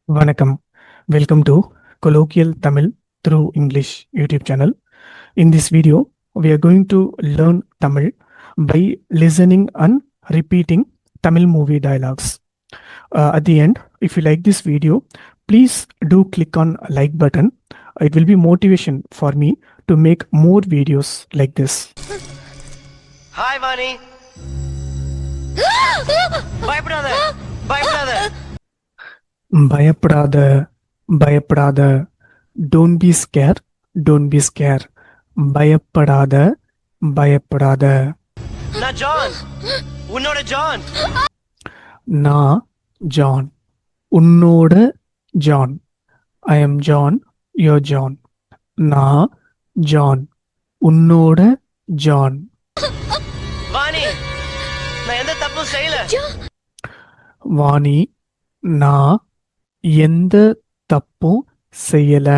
Vanakkam. Welcome to Colloquial Tamil through English YouTube channel. In this video, we are going to learn Tamil by listening and repeating Tamil movie dialogues. At the end, if you like this video, please do click on like button. It will be motivation for me to make more videos like this. Hi, Vani. பயப்படாத பயப்படாத பயப்படாத பயப்படாத don't be scared, don't be scared. பயப்படாத பயப்படாத நான் John உன்னோட John நான் John உன்னோட John I am John, you're John. நான் ஜான் உன்னோட ஜான் வாணி நான் எந்த தப்பும் செய்யல வாணி நான் எந்த தப்பும் செய்யல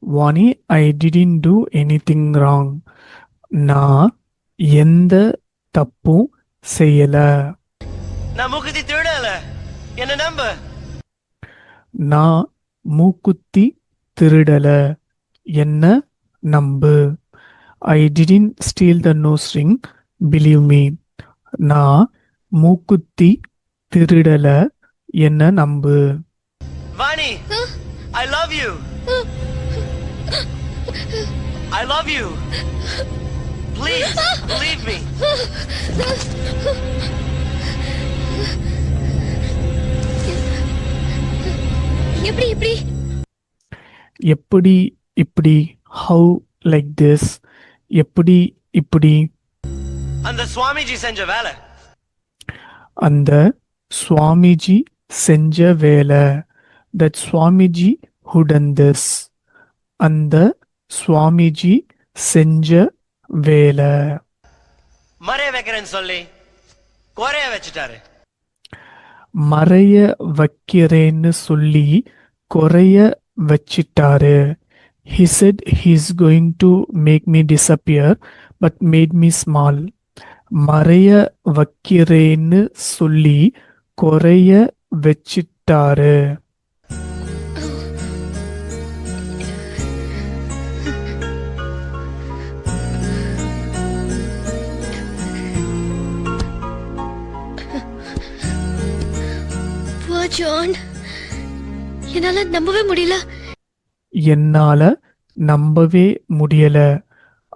Vani I didn't do anything wrong. நான் எந்த தப்பும் செய்யல நான் மூக்குத்தி திருடல என்ன நம்பு நான் மூக்குத்தி திருடல என்ன நம்பு I didn't steal the nose ring, believe me. நான் மூக்குத்தி திருடல என்ன நம்பு Vani I love you I love you please believe me எப்படி எப்படி எப்படி இப்படி how like this எப்படி இப்படி அந்த சுவாமிஜி செஞ்ச வேலை அந்த சுவாமிஜி செஞ்ச வேலை that Swamiji who done this அந்த சுவாமிஜி செஞ்ச வேலை மறைய வைக்கிறேன்னு சொல்லி குறைய வச்சுட்டாரு மறைய வைக்கிறேன்னு சொல்லி குறைய வச்சிட்டாரு he said he's going to make me disappear but made me small மறைய வைக்கிறேன்னு சொல்லி குறைய வச்சிட்டாரு Poor John. என்னால நம்பவே முடியல என்னால நம்பவே முடியல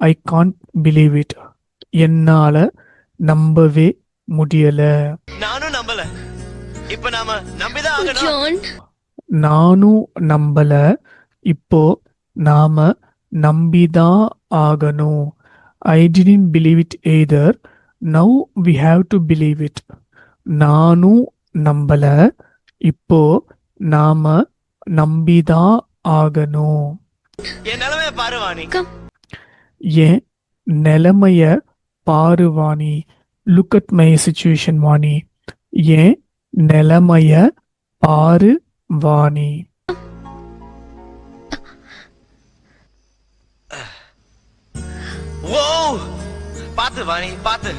I can't believe it என்னால நம்பவே முடியல நானும் நம்பல இப்ப நாம நம்பிதான் ஆகணும் ஜான் நானும் நம்பல இப்போ நாம நம்பிதான் ஆகணும் I didn't believe it either. Now we have to believe it. நானும் நம்பல இப்போ நாம நம்பிதான் ஆகணும் என் நிலைமைய பாரு வாணி என் நிலைமைய பாரு Vani look at my situation Vani என் நிலைமைய பாரு வாணி ஓ பாத்து வாணி பாத்து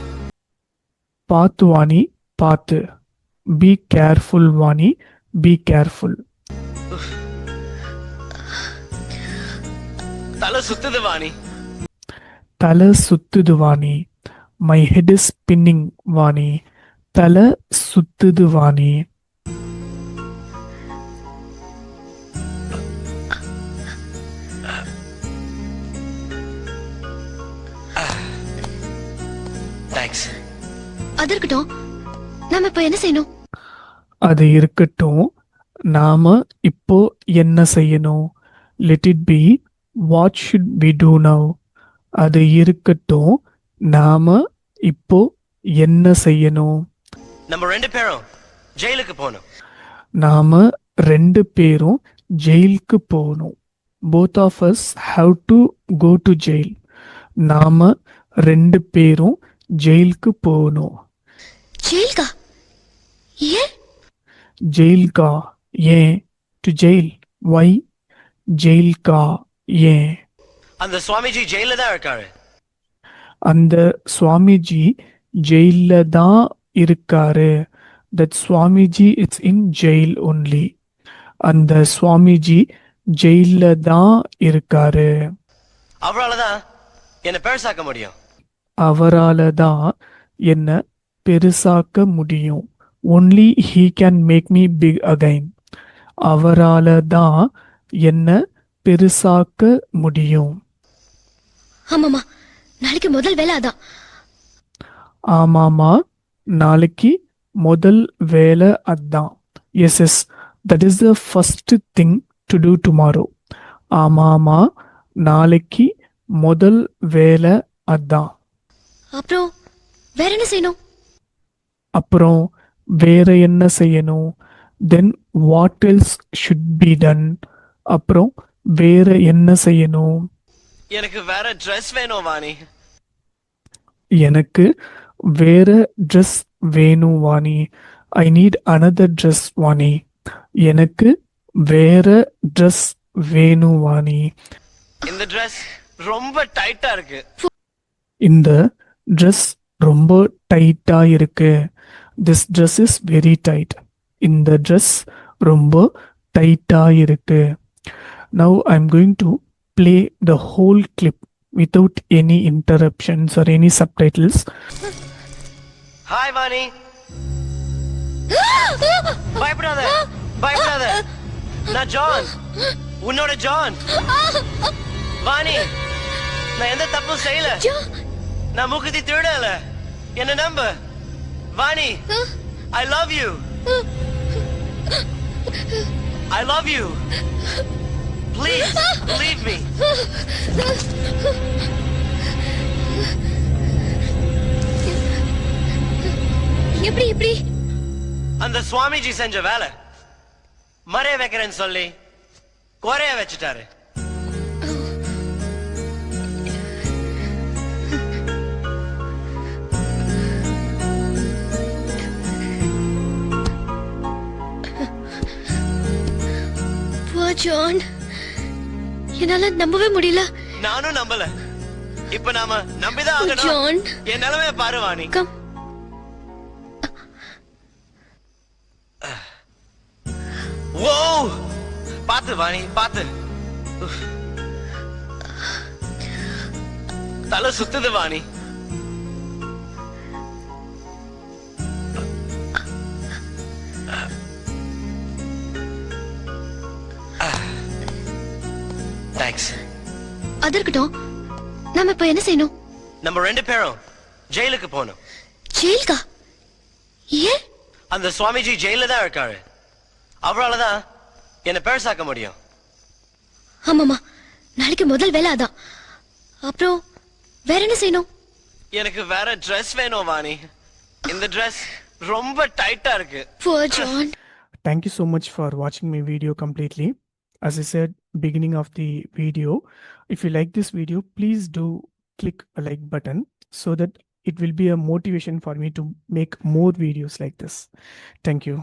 பார்த்து வாணி பார்த்து be careful Vani be careful தலை சுத்துது வாணி தலை சுத்துது Vani my head is spinning Vani தலை சுத்துது வாணி தேங்க்ஸ் அது இருக்கட்டும் நாம இப்ப என்ன செய்யணும் அது இருக்கட்டும் நாம இப்போ என்ன செய்யணும் let it be what should we do now அது இருக்கட்டும் நாம இப்போ என்ன செய்யணும் நம்ம ரெண்டு பேரும் ஜெயிலுக்கு போகணும் நாம ரெண்டு பேரும் ஜெயிலுக்கு போகணும் both of us have to go to jail நாம ரெண்டு பேரும் ஜெயிலுக்கு போகணும் ஜெயில்கா ஏன் ஜெயில்கா ஏன் டு ஜெயில் வை ஜெயில்கா ஏன் அந்த சுவாமிஜி ஜெயில தான் இருக்காரு அந்த சுவாமிஜி ஜெயில தான் இருக்காரு that Swamiji is in jail only. அந்த சுவாமிஜி ஜெயில தான் இருக்காரு. அவராலதான் என்ன பெருசாக்க முடியும். அவரால தான் என்ன பெருசாக்க முடியும். Only he can make me big again. அவரால தான் என்ன பெருசாக்க முடியும். ஆமாமா, நாளைக்கு முதல் வேலை அதான். ஆமாமா, நாளைக்கு முதல் வேலை அதான். Yes yes, that is the first thing to do tomorrow. ஆமாமா, நாளைக்கு முதல் வேலை அதான். அப்புறம் வேற என்ன செய்யணும்? அப்புறம் வேற என்ன செய்யணும்? Then what else should be done. அப்புறம் வேற என்ன செய்யணும்? எனக்கு வேற ட்ரெஸ் வேணும் வாணி. எனக்கு வேற ட்ரெஸ் வேணும் Vani. I need another dress Vani. எனக்கு வேற ட்ரெஸ் வேணும் வாணி. இந்த ட்ரெஸ் ரொம்ப டைட்டா இருக்கு. இந்த ட்ரெஸ் ரொம்ப டைட்டா இருக்கு. This dress is very tight. இந்த ட்ரெஸ் ரொம்ப டைட்டா இருக்கு. Now I'm going to play the whole clip without any interruptions or any subtitles. Hi Vani. பயப்படாத பயப்படாத, நான் ஜான், உன்னோட ஜான். வாணி, நான் எந்த தப்பும் செய்யல. நான் மூக்குத்தி திருடல, என்ன நம்பு. Vani, I love you. I love you. Please believe me. எப்படி? அந்த சுவாமிஜி செஞ்ச வேலை மறைய வைக்கிறேன்னு சொல்லி குறைய வச்சுட்டாரு. ஜான், என்னால நம்பவே முடியல. நானும் நம்பல. இப்ப நாம நம்பிதான் ஆகணும். ஜான், என் நிலைமைய பாரு வாணி. கம். ஓ, பாத்து வாணி, பாத்து. தலை சுத்துது வாணி. தேங்க்ஸ். அது இருக்கட்டும், நாம இப்ப என்ன செய்யணும்? நம்ம ரெண்டு பேரும் ஜெயிலுக்கு போகணும். ஜெயிலுக்கா? ஏன்? அந்த சுவாமிஜி ஜெயில தான் இருக்காரு. அவராலதான் என்ன பெருசாக்க முடியும். ஆமாமா, நாளைக்கு முதல் வேலை அதான். அப்புறம் வேற என்ன செய்யணும்? எனக்கு வேற ட்ரெஸ் வேணும் வாணி. இந்த ட்ரெஸ் ரொம்ப டைட்டா இருக்கு. Poor John. Thank you so much for watching my video completely. As I said beginning of the video, if you like this video, please do click a like button so that it will be a motivation for me to make more videos like this. Thank you.